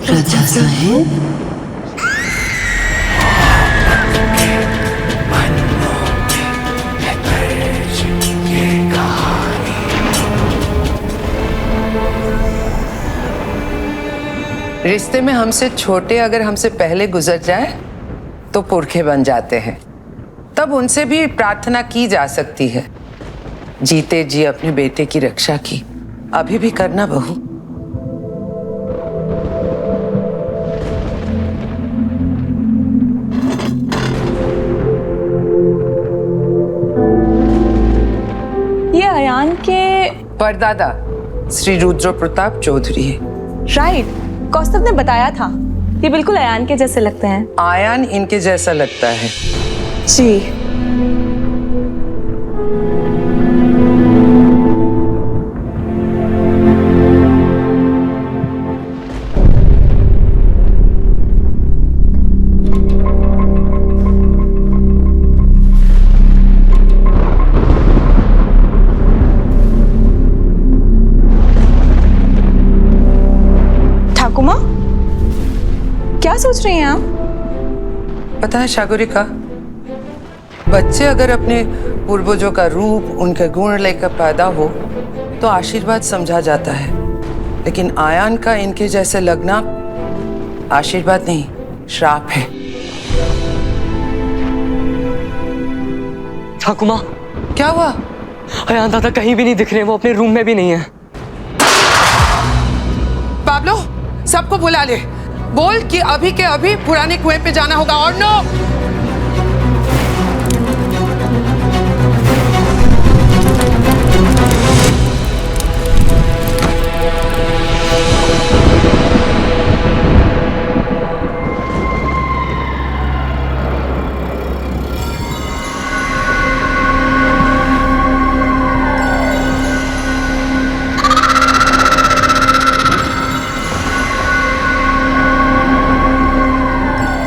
राजा साहेब, रिश्ते में हमसे छोटे अगर हमसे पहले गुजर जाए तो पुरखे बन जाते हैं। तब उनसे भी प्रार्थना की जा सकती है, जीते जी अपने बेटे की रक्षा की। अभी भी करना बहू। ये अयान के परदादा श्री रुद्र प्रताप चौधरी है। राइट, कौस्तभ ने बताया था। ये बिल्कुल अयान के जैसे लगते हैं। आयान इनके जैसा लगता है। जी। ठाकुमा, क्या सोच रही हैं आप? पता है शागुरिका, बच्चे अगर अपने पूर्वजों का रूप, उनके गुण लेकर पैदा हो तो आशीर्वाद समझा जाता है, लेकिन आयान का इनके जैसे लगना आशीर्वाद नहीं, श्राप है। ठाकुमा, क्या हुआ? अयान दादा कहीं भी नहीं दिख रहे, वो अपने रूम में भी नहीं है। पाब्लो, सबको बुला ले, बोल कि अभी के अभी पुराने कुएं पे जाना होगा। और no,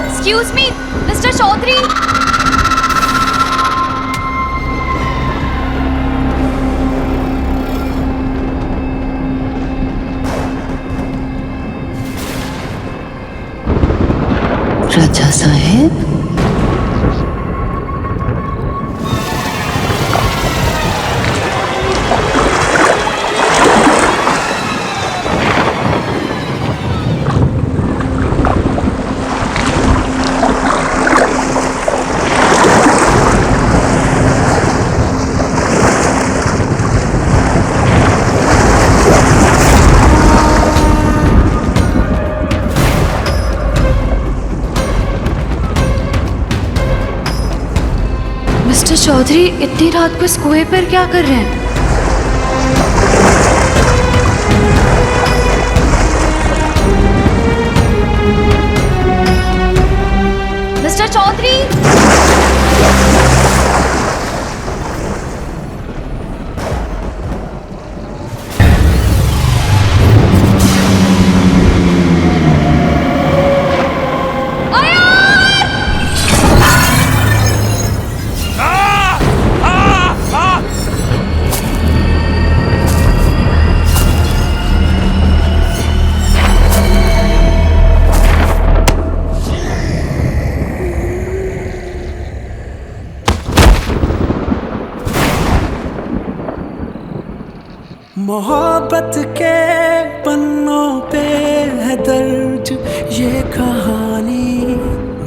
Excuse me, Mr. Chaudhary. राजा साहेब, मिस्टर चौधरी इतनी रात को इस कुएं पर क्या कर रहे हैं? मिस्टर चौधरी! मोहब्बत के पन्नों पे है दर्ज ये कहानी,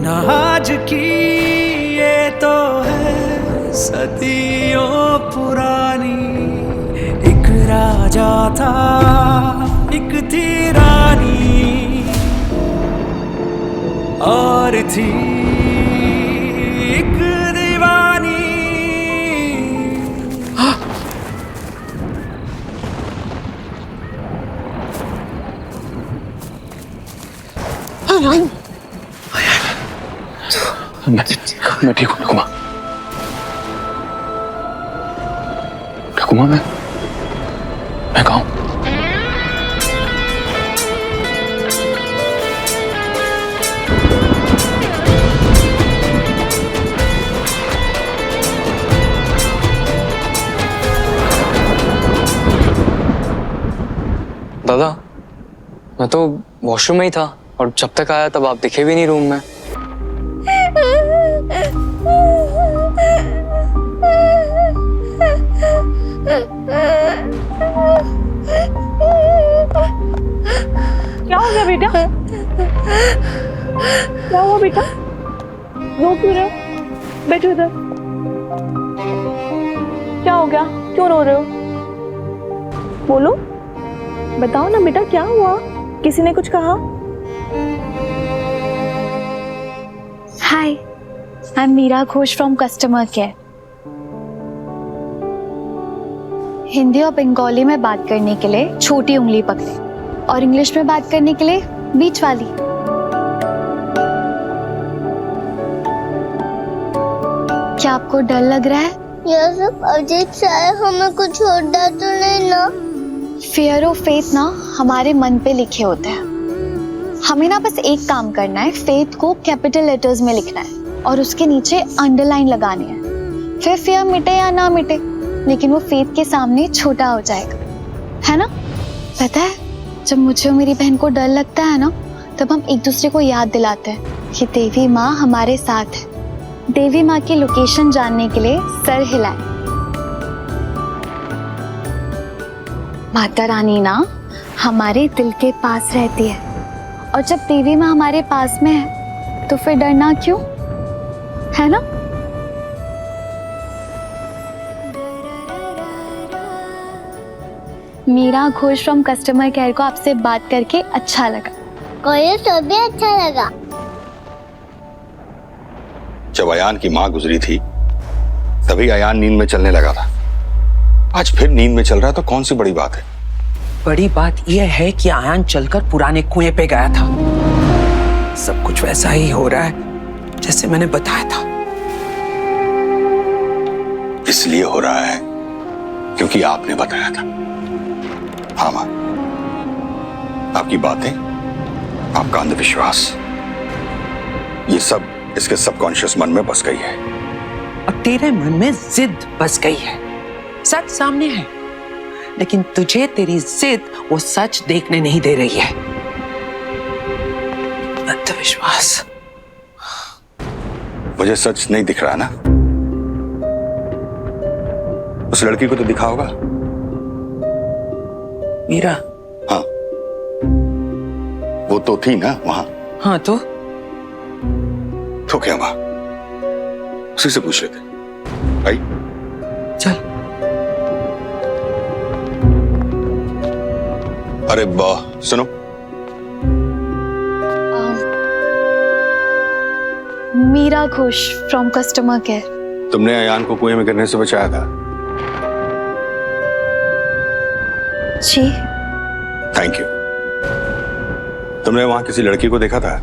ना आज की ये तो है सदियों पुरानी। एक राजा था, एक थी रानी, और थी एक दीवानी। मैं ठीक हूँ ठाकुमा। ठाकुमा, मैं कहाँ हूँ? दादा, मैं तो वॉशरूम में ही था और जब तक आया तब आप दिखे भी नहीं रूम में। क्या हो गया बेटा? क्या हुआ बेटा? रो क्यों रहे हो? बैठो इधर। क्या हो गया? क्यों रो रहे हो? बोलो, बताओ ना बेटा, क्या हुआ? किसी ने कुछ कहा? Hi, I am Meera Ghosh from customer care. Hindi और बंगाली में बात करने के लिए छोटी उंगली पकड़े और इंग्लिश में बात करने के लिए बीच वाली। क्या आपको डर लग रहा है? यह सब अजीब सा है, हमें कुछ होता तो नहीं ना? फियर और फेथ ना हमारे मन पे लिखे होते हैं। हमें ना बस एक काम करना है, फेथ को कैपिटल लेटर्स में लिखना है और उसके नीचे अंडरलाइन लगानी है। फिर फियर मिटे या ना मिटे, लेकिन वो फेथ के सामने छोटा हो जाएगा, है ना? पता है, जब मुझे और मेरी बहन को डर लगता है ना, तब हम एक दूसरे को याद दिलाते हैं कि देवी माँ हमारे साथ है। देवी माँ की लोकेशन जानने के लिए सर हिलाए। माता रानी ना हमारे दिल के पास रहती है, और जब देवी माँ हमारे पास में है तो फिर डरना क्यों, है ना? Meera Ghosh from customer care को आपसे बात करके अच्छा लगा। कोई सभी अच्छा लगा। जब अयान की माँ गुजरी थी तभी अयान नींद में चलने लगा था। आज फिर नींद में चल रहा है तो कौन सी बड़ी बात है? बड़ी बात यह है कि अयान चलकर पुराने कुएं पे गया था। सब कुछ वैसा ही हो रहा है जैसे मैंने बताया था। इसलिए हो रहा है क्योंकि आपने बताया था। हाँ माँ, आपकी बातें, आपका अंधविश्वास, ये सब इसके सबकॉन्शियस मन में बस गई है। और तेरे मन में जिद बस गई है। सच सामने है, लेकिन तुझे तेरी जिद वो सच देखने नहीं दे रही है। अंधविश्वास। मुझे सच नहीं दिख रहा ना? उस लड़की को तो दिखा होगा। मीरा? हाँ, वो तो थी ना वहां। हाँ तो क्या माँ, उसी से पूछ लेते। भाई चल। अरे वाह, सुनो, Meera Ghosh from customer care. तुमने अयान को कुएं में गिरने से बचाया था। जी। Thank you. तुमने वहां किसी लड़की को देखा था?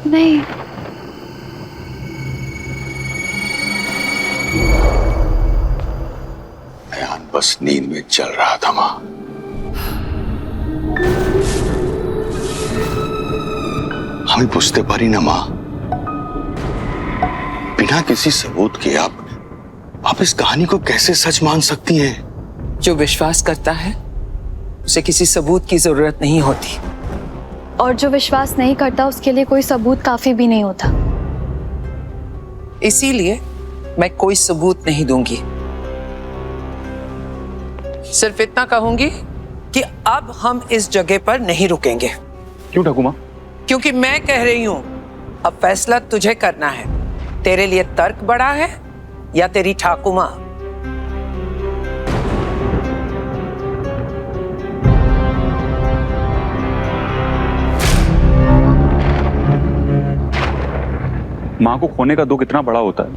नहीं। अयान बस नींद में चल रहा था मां। हमें पूछते पारी ना मां, बिना किसी सबूत के आप इस कहानी को कैसे सच मान सकती हैं? जो विश्वास करता है उसे किसी सबूत की जरूरत नहीं होती। और जो विश्वास नहीं करता उसके लिए कोई सबूत काफी भी नहीं होता। इसीलिए मैं कोई सबूत नहीं दूंगी। सिर्फ इतना कहूंगी कि अब हम इस जगह पर नहीं रुकेंगे। क्यों ठाकुमा? क्योंकि मैं कह रही हूं, अब फैसला तुझे करना है। तेरे लिए तर्क बड़ा है या तेरी ठाकुमा? माँ को खोने का दुख इतना बड़ा होता है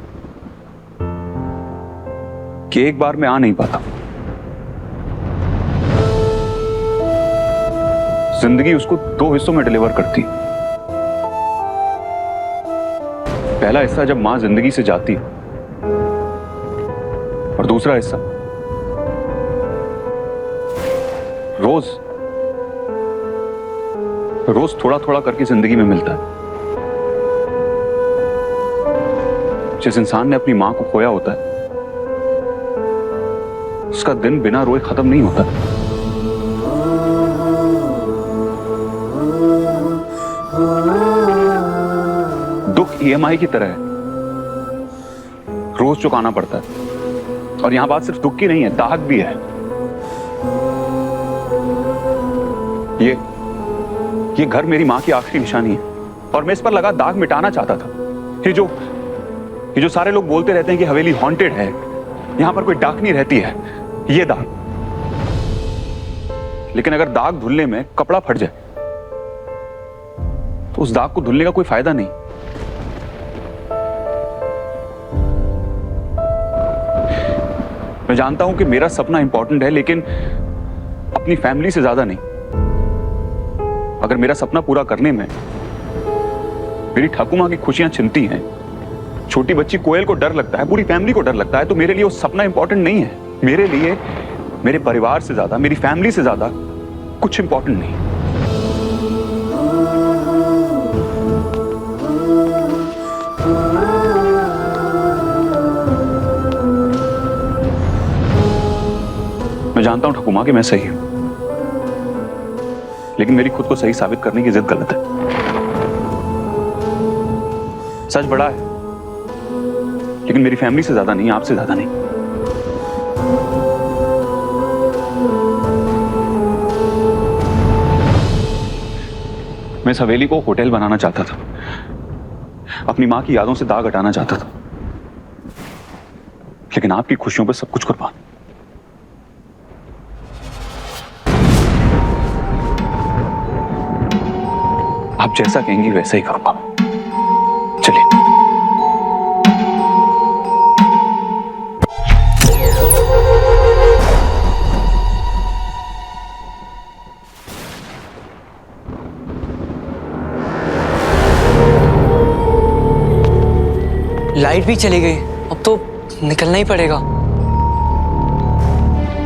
कि एक बार में आ नहीं पाता। जिंदगी उसको 2 हिस्सों में डिलीवर करती। पहला हिस्सा जब माँ जिंदगी से जाती और दूसरा हिस्सा रोज थोड़ा थोड़ा करके जिंदगी में मिलता है। जिस इंसान ने अपनी मां को खोया होता है उसका दिन बिना रोए खत्म नहीं होता। दुख EMI की तरह है, रोज चुकाना पड़ता है। और यहां बात सिर्फ दुख की नहीं है, दाग भी है। ये घर मेरी मां की आखिरी निशानी है और मैं इस पर लगा दाग मिटाना चाहता था। ये जो सारे लोग बोलते रहते हैं कि हवेली हॉन्टेड है, यहां पर कोई डाकनी रहती है, ये दाग। लेकिन अगर दाग धुलने में कपड़ा फट जाए तो उस दाग को धुलने का कोई फायदा नहीं। मैं जानता हूं कि मेरा सपना इंपॉर्टेंट है, लेकिन अपनी फैमिली से ज्यादा नहीं। अगर मेरा सपना पूरा करने में मेरी ठाकुमा की खुशियां छिनती हैं, छोटी बच्ची कोयल को डर लगता है, पूरी फैमिली को डर लगता है, तो मेरे लिए वो सपना इंपॉर्टेंट नहीं है। मेरे लिए मेरे परिवार से ज्यादा, मेरी फैमिली से ज्यादा कुछ इंपॉर्टेंट नहीं। मैं जानता हूं ठाकुमा कि मैं सही हूं, लेकिन मेरी खुद को सही साबित करने की जिद गलत है। सच बड़ा है, लेकिन मेरी फैमिली से ज्यादा नहीं, आपसे ज्यादा नहीं। मैं इस हवेली को होटल बनाना चाहता था, अपनी मां की यादों से दाग हटाना चाहता था, लेकिन आपकी खुशियों पर सब कुछ कुर्बान। आप जैसा कहेंगी वैसा ही करूंगा। चलिए। लाइट भी चली गई, अब तो निकलना ही पड़ेगा।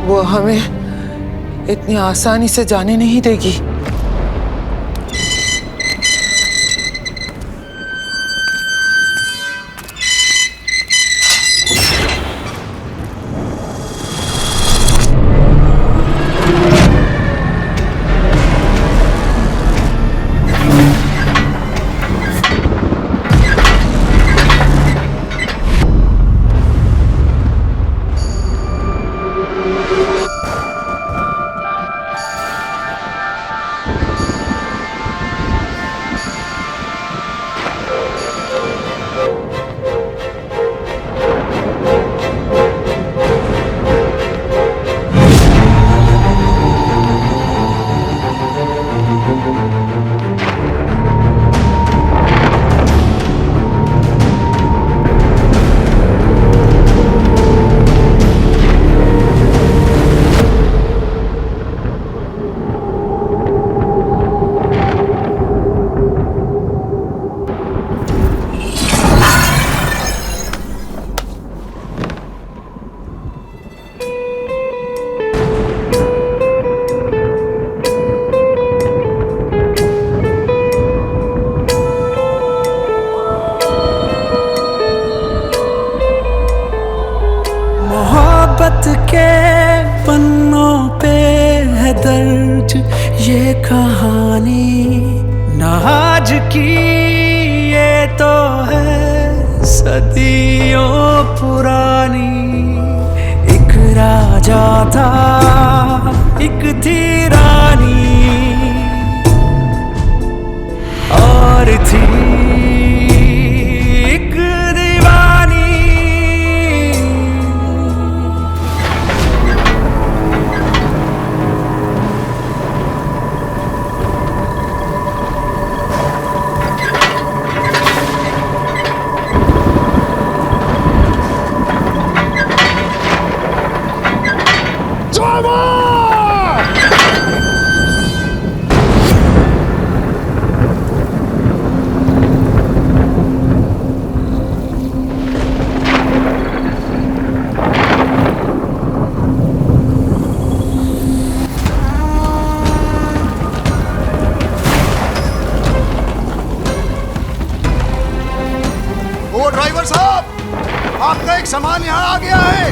वो हमें इतनी आसानी से जाने नहीं देगी। के पन्नों पे है दर्ज ये कहानी, न आज की ये तो है सदियों पुरानी। एक राजा था, एक थी रानी, और थी एक दीवानी। ड्राइवर साहब, आपका एक सामान यहाँ आ गया है।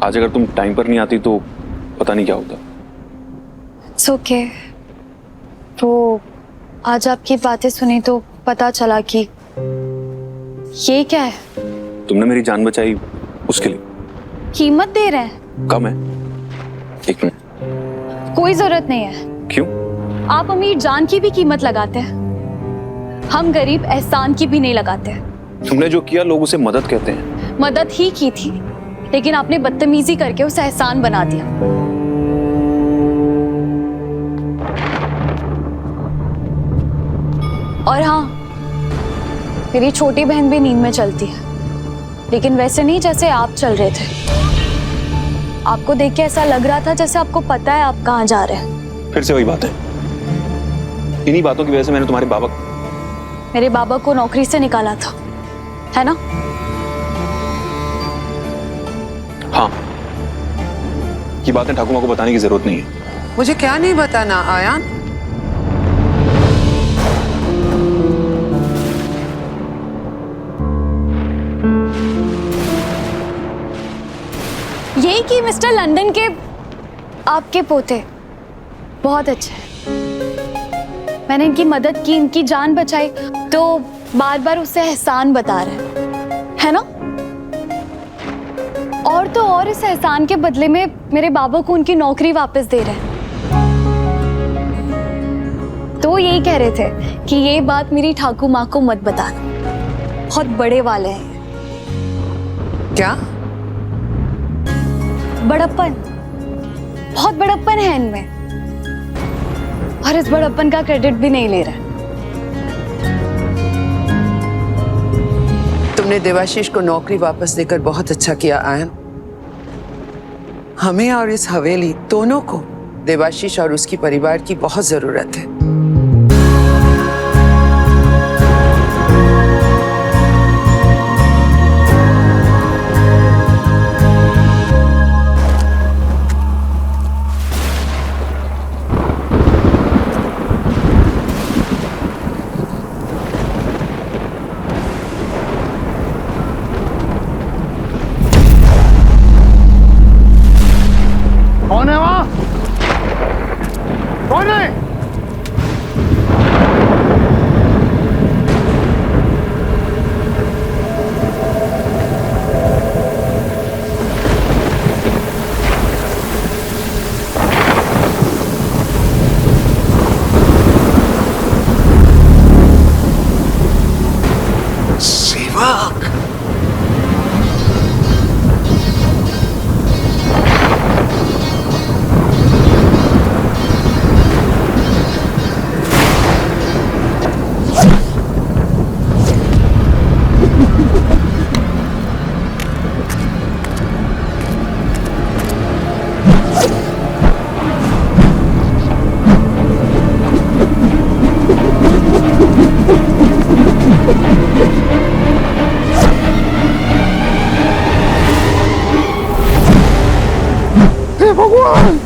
आज अगर तुम टाइम पर नहीं आती तो पता नहीं क्या होता। It's okay. तो आज आपकी बातें सुनी तो पता चला कि ये क्या है। तुमने मेरी जान बचाई, उसके लिए कीमत दे रहे हैं। कम है। एक मिनट। कोई जरूरत नहीं है। क्यों? आप अमीर जान की भी कीमत लगाते हैं, हम गरीब एहसान की भी नहीं लगाते। तुमने जो किया लोग उसे मदद कहते हैं। मदद ही की थी, लेकिन आपने बदतमीजी करके उसे एहसान बना दिया। और हाँ, मेरी छोटी बहन भी नींद में चलती है, लेकिन वैसे नहीं जैसे आप चल रहे थे। आपको देख के ऐसा लग रहा था जैसे आपको पता है आप कहाँ जा रहे हैं। फिर से वही बात है। इन्हीं बातों की वजह से मैंने मेरे बाबा को नौकरी से निकाला था, है ना? हाँ, ये बातें ठाकुमा को बताने की जरूरत नहीं है। मुझे क्या नहीं बताना आयान? यही कि मिस्टर लंदन के आपके पोते बहुत अच्छे हैं। मैंने इनकी मदद की, इनकी जान बचाई, तो बार बार उससे एहसान बता रहे है ना? और तो और इस एहसान के बदले में मेरे बाबा को उनकी नौकरी वापस दे रहे हैं। तो यही कह रहे थे कि ये बात मेरी ठाकुर माँ को मत बताना, बहुत बड़े वाले हैं। क्या? बड़प्पन, बहुत बड़प्पन है इनमें, और इस बड़प्पन का क्रेडिट भी नहीं ले रहा। तुमने देवाशीष को नौकरी वापस देकर बहुत अच्छा किया आयन। हमें और इस हवेली दोनों को देवाशीष और उसकी परिवार की बहुत जरूरत है। कौन है वहां? कौन है? सेवक, भगवान!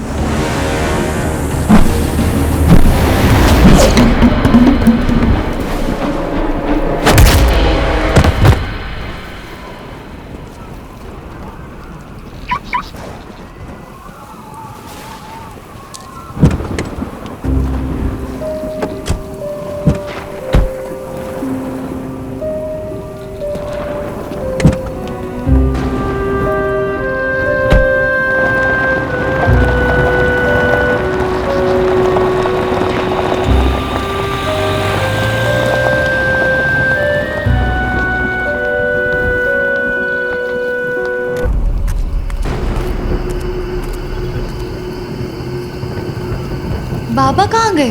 बाबा कहाँ गए?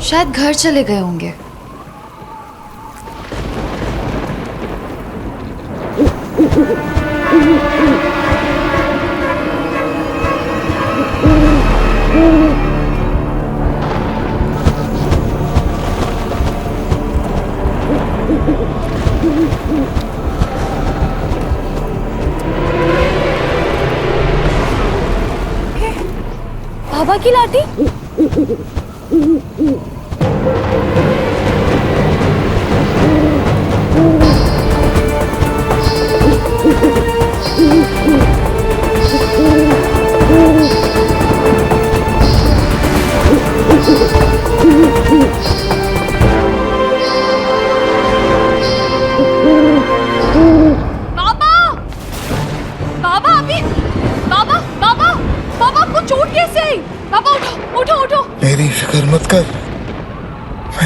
शायद घर चले गए होंगे। बाबा की लाठी?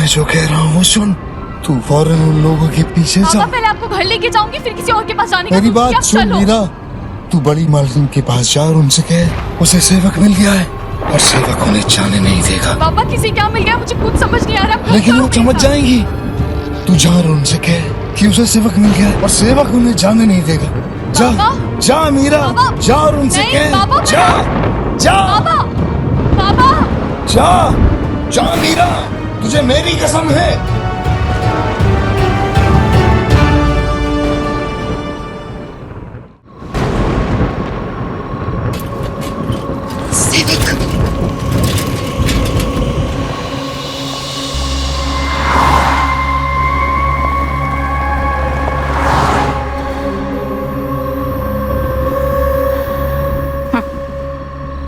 मैं जो कह रहा हूँ वो सुन। तू फौरन उन लोगों के पीछे जा। पहले आपको घर लेके जाऊंगी, फिर किसी और के पास जाने का। मेरी बात सुन मीरा, तू बड़ी मालकिन के पास जा और उनसे कह उसे सेवक मिल गया है और सेवक उन्हें जाने नहीं देगा। पापा किसी क्या मिल गया, मुझे कुछ समझ नहीं आ रहा। लेकिन वो समझ जाएंगी। तू जा और उनसे कह कि उसे सेवक मिल गया है और सेवक उन्हें जाने नहीं देगा। जा जा मीरा, जा और उनसे कह। जा जा जा जा मीरा, तुझे मेरी कसम है।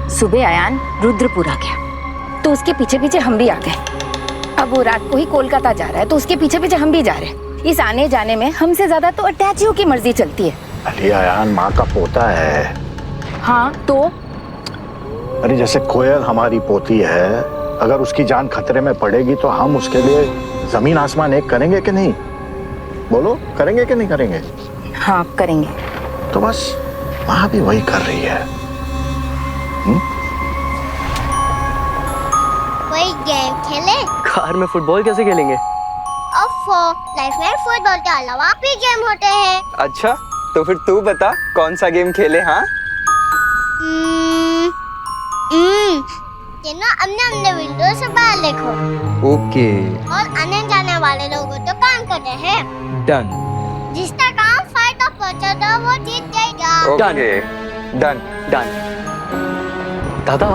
सुबह अयान रुद्रपुर आ गया तो उसके पीछे पीछे हम भी आ गए। अब वो रात को ही कोलकाता जा रहा है तो उसके पीछे पीछे हम भी जा रहे हैं। इस आने जाने में हमसे ज्यादा तो अटैचियों की मर्जी चलती है। अरे अयान माँ का पोता है। हाँ तो अरे जैसे कोयल हमारी पोती है, अगर उसकी जान खतरे में पड़ेगी तो हम उसके लिए जमीन आसमान एक करेंगे कि नहीं? बोलो, करेंगे कि नहीं करेंगे? हाँ करेंगे। तो बस माँ भी वही कर रही है। कोई गेम खेले? कार में फुटबॉल कैसे खेलेंगे? लाइफ में फुटबॉल के अलावा भी गेम होते हैं। अच्छा तो फिर तू बता कौन सा गेम खेले? हाँ तीनों अपने विंडो से बाहर देखो। ओके। और आने जाने वाले लोगों तो काम करते हैं। डन। जिसका काम फाइट ऑफ पहुंचा था वो जीत जाएगा। Okay done done. दादा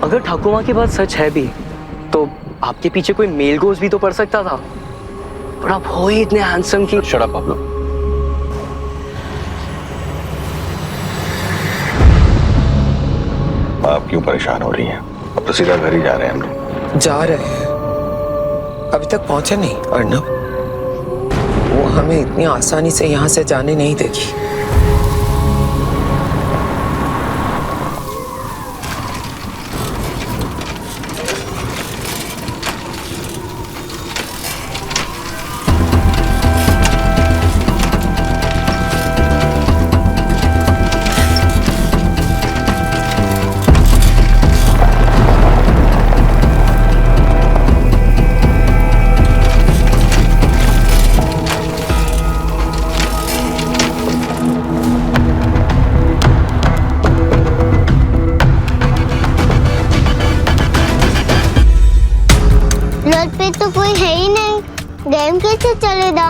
अगर ठाकुर माँ की बात सच है भी तो आपके पीछे कोई मेल गोज भी तो पड़ सकता था। पर आप हो ही इतने हैंडसम कि। Shut up Pablo. आप क्यों परेशान हो रही हैं? अब तो सीधा घर ही जा रहे हैं हम लोग। जा रहे हैं, अभी तक पहुंचे नहीं अर्नब। वो हमें इतनी आसानी से यहाँ से जाने नहीं देगी। पे तो कोई है ही नहीं, गेम कैसे चलेगा?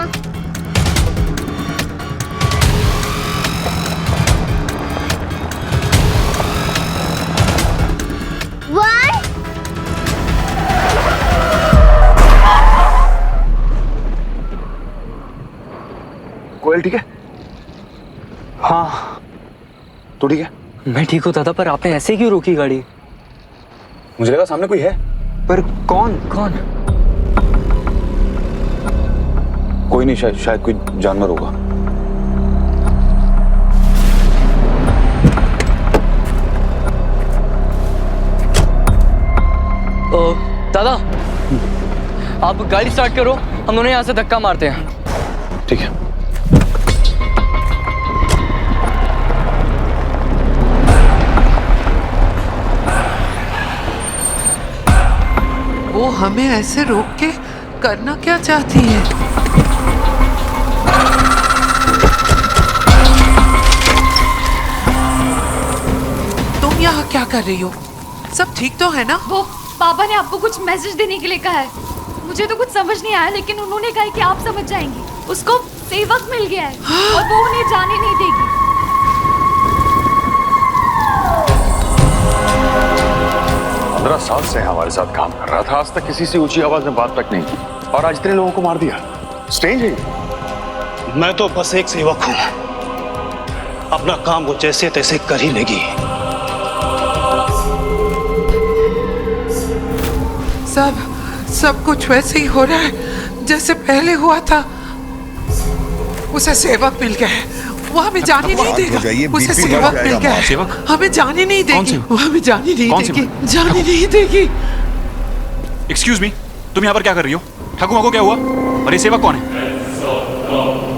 कोयल ठीक है? हाँ तो ठीक है। मैं ठीक हूँ दादा, पर आपने ऐसे क्यों रोकी गाड़ी? मुझे लगा सामने कोई है। पर कौन? कोई नहीं, शायद कोई जानवर होगा। दादा आप गाड़ी स्टार्ट करो, हम दोनों यहाँ से धक्का मारते हैं। ठीक है। वो हमें ऐसे रोक के करना क्या चाहती है? तुम यहाँ क्या कर रही हो? सब ठीक तो है ना? वो पापा ने आपको कुछ मैसेज देने के लिए कहा है। मुझे तो कुछ समझ नहीं आया, लेकिन उन्होंने कहा कि आप समझ जाएंगी। उसको सेवक मिल गया है और वो उन्हें जाने नहीं देगी। 15 साल से हमारे साथ काम कर रहा था, आज तक किसी से ऊंची आवाज में बात तक नहीं की, और आज इतने लोगों को मार दिया। स्ट्रेंज है। मैं तो बस एक सेवक हूं, अपना काम वो जैसे तैसे कर ही लेगी। सब कुछ वैसे ही हो रहा है जैसे पहले हुआ था। उसे सेवक मिल गया है, वो हमें जाने नहीं देगा। उसे सेवक मिल गया है, हमें जाने नहीं देगी। वो हमें जाने नहीं देगी, जाने नहीं देगी। एक्सक्यूज मी, तुम यहाँ पर क्या कर रही हो? ठाकुमा को क्या हुआ? और ये सेवक कौन है?